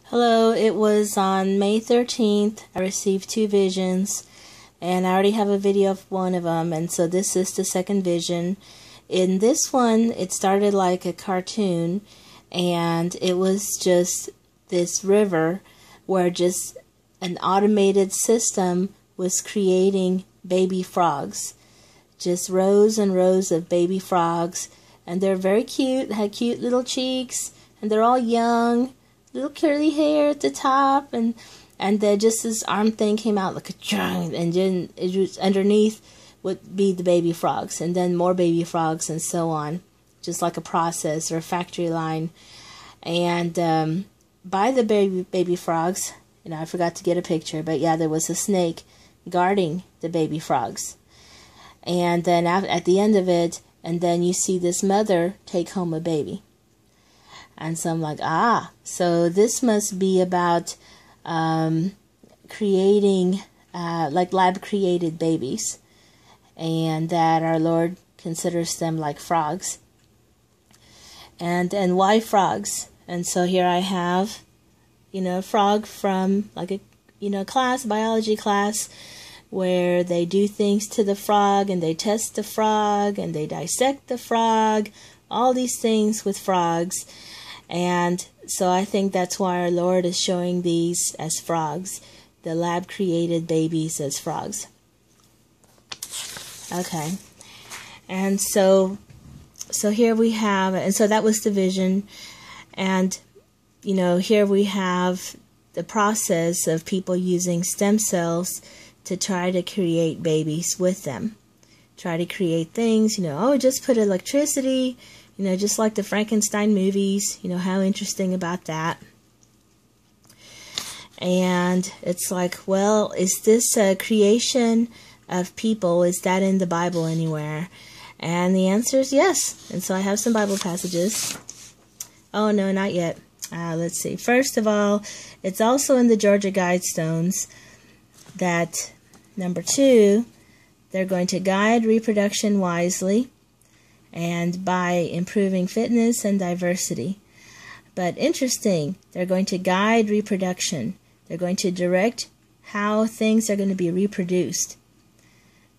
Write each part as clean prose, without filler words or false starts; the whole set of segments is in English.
Hello, it was on May 13th. I received 2 visions, and I already have a video of one of them, and so this is the second vision. In this one, it started like a cartoon, and it was just this river where just an automated system was creating baby frogs. Just rows and rows of baby frogs, and they're very cute, had cute little cheeks, and they're all young. Little curly hair at the top, and then just this arm thing came out like a giant, and then it was underneath would be the baby frogs, and then more baby frogs, and so on, just like a process or a factory line. And by the baby frogs, I forgot to get a picture, but yeah, there was a snake guarding the baby frogs. And then at the end of it, and then you see this mother take home a baby. And so I'm like, so this must be about creating, like lab-created babies, and that our Lord considers them like frogs. And why frogs? And so here I have, a frog from like a, class, biology class, where they do things to the frog, and they test the frog, and they dissect the frog, all these things with frogs. And so I think that's why our Lord is showing these as frogs, the lab-created babies as frogs. Okay. And so here we have, and so that was the vision. And, here we have the process of people using stem cells to try to create babies with them. Try to create things, just put electricity, just like the Frankenstein movies, how interesting about that. And it's like, well, is this a creation of people? Is that in the Bible anywhere? And the answer is yes. And so I have some Bible passages. Oh, no, not yet. Let's see. First of all, it's also in the Georgia Guidestones that, number 2, they're going to guide reproduction wisely, and by improving fitness and diversity. But interesting, they're going to guide reproduction. They're going to direct how things are going to be reproduced.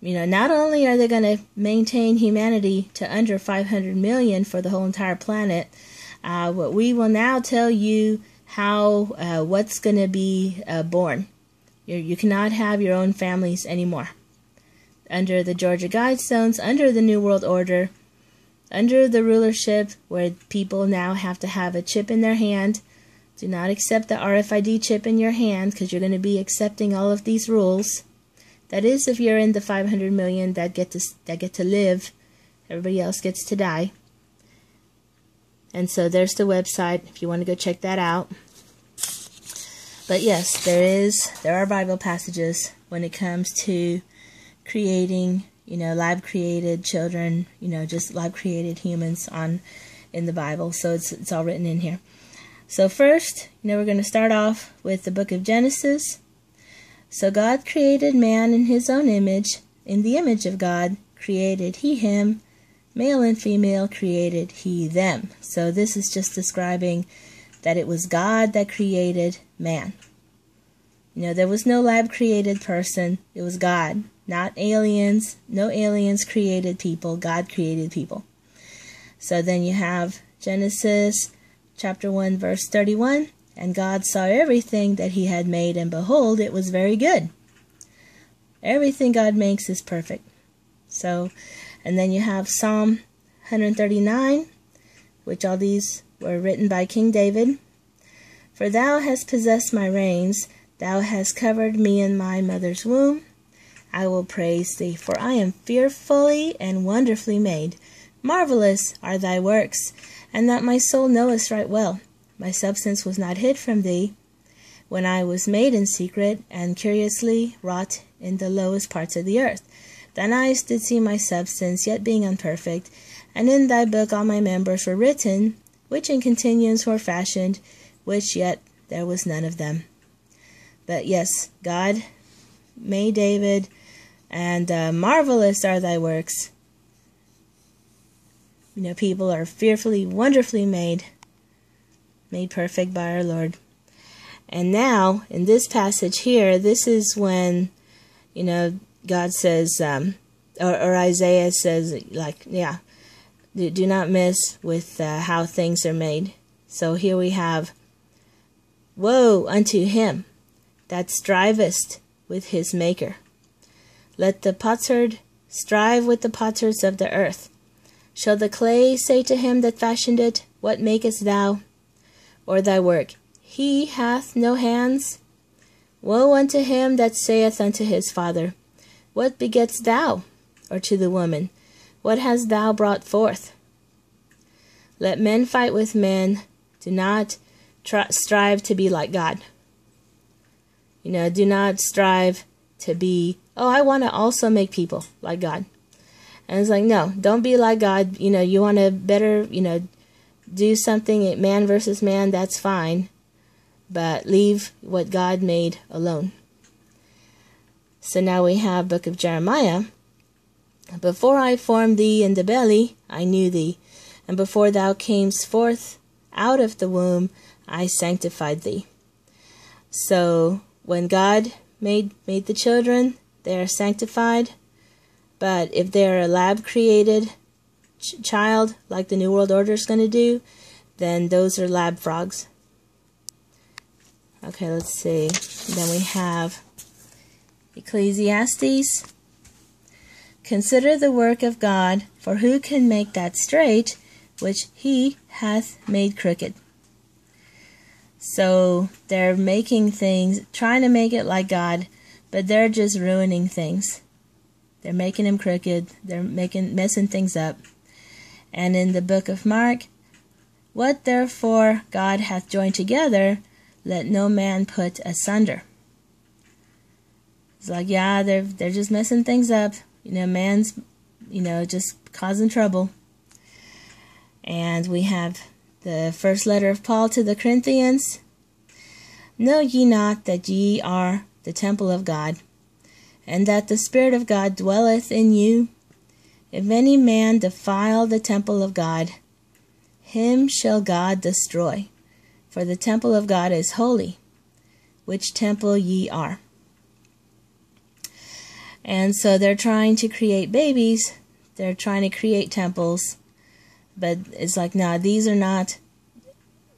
Not only are they going to maintain humanity to under 500 million for the whole entire planet, but we will now tell you how what's going to be born. You cannot have your own families anymore. Under the Georgia Guidestones, under the New World Order, under the rulership where people now have to have a chip in their hand. Do not accept the RFID chip in your hand, because you're going to be accepting all of these rules. That is, if you're in the 500 million that get to live. Everybody else gets to die. And so there's the website if you want to go check that out. But yes, there are Bible passages when it comes to creating, lab-created children, just lab-created humans in the Bible. So it's all written in here. So first, we're going to start off with the book of Genesis. So God created man in his own image. In the image of God created he him. Male and female created he them. So this is just describing that it was God that created man. There was no lab-created person. It was God. Not aliens. No aliens created people. God created people. So then you have Genesis chapter 1 verse 31. And God saw everything that he had made, and behold, it was very good. Everything God makes is perfect. So, and then you have Psalm 139, which all these were written by King David. For thou hast possessed my reins. Thou hast covered me in my mother's womb. I will praise thee, for I am fearfully and wonderfully made. Marvelous are thy works, and that my soul knoweth right well. My substance was not hid from thee, when I was made in secret, and curiously wrought in the lowest parts of the earth. Thine eyes did see my substance, yet being unperfect, and in thy book all my members were written, which in continuance were fashioned, which yet there was none of them. But yes, God made David, and marvelous are thy works. People are fearfully, wonderfully made perfect by our Lord. And now, in this passage here, this is when, God says, or Isaiah says, do not mess with how things are made. So here we have, woe unto him that strivest with his maker. Let the potsherd strive with the potsherds of the earth. Shall the clay say to him that fashioned it, what makest thou? Or thy work, he hath no hands? Woe unto him that saith unto his father, what begettest thou? Or to the woman, what hast thou brought forth? Let men fight with men. Do not strive to be like God. Do not strive to be, I want to also make people like God. And it's like, no, don't be like God. You want to better, do something, man versus man, that's fine. But leave what God made alone. So now we have book of Jeremiah. Before I formed thee in the belly, I knew thee. And before thou camest forth out of the womb, I sanctified thee. So when God made the children, they are sanctified. But if they're a lab-created child, like the New World Order is going to do, then those are lab frogs. Okay, let's see. Then we have Ecclesiastes. Consider the work of God, for who can make that straight which he hath made crooked? So they're making things, trying to make it like God, but they're just ruining things. They're making him crooked. They're messing things up. And in the book of Mark, what therefore God hath joined together, let no man put asunder. It's like, yeah, they're just messing things up. Man's, just causing trouble. And we have the first letter of Paul to the Corinthians. Know ye not that ye are the temple of God, and that the Spirit of God dwelleth in you? If any man defile the temple of God, him shall God destroy. For the temple of God is holy, which temple ye are. And so they're trying to create babies. They're trying to create temples. But it's like, nah, these are not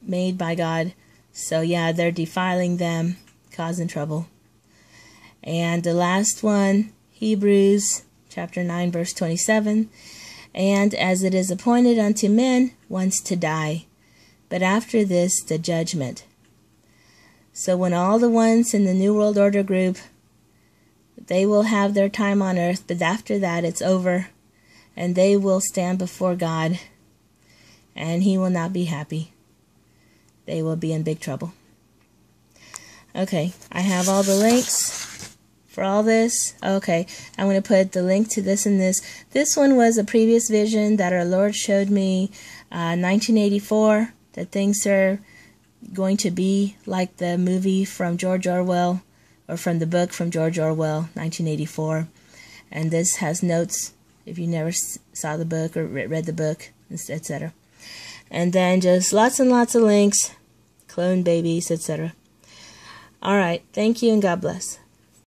made by God. So yeah, they're defiling them, causing trouble. And the last one, Hebrews chapter 9, verse 27. And as it is appointed unto men once to die, but after this the judgment. So when all the ones in the New World Order group, they will have their time on earth, but after that it's over, and they will stand before God, and he will not be happy. They will be in big trouble. Okay, I have all the links for all this. Okay, I'm going to put the link to this and this. This one was a previous vision that our Lord showed me, 1984, that things are going to be like the movie from George Orwell, or from the book from George Orwell, 1984. And this has notes if you never saw the book or read the book, etc. And then just lots and lots of links, clone babies, etc. All right, thank you and God bless.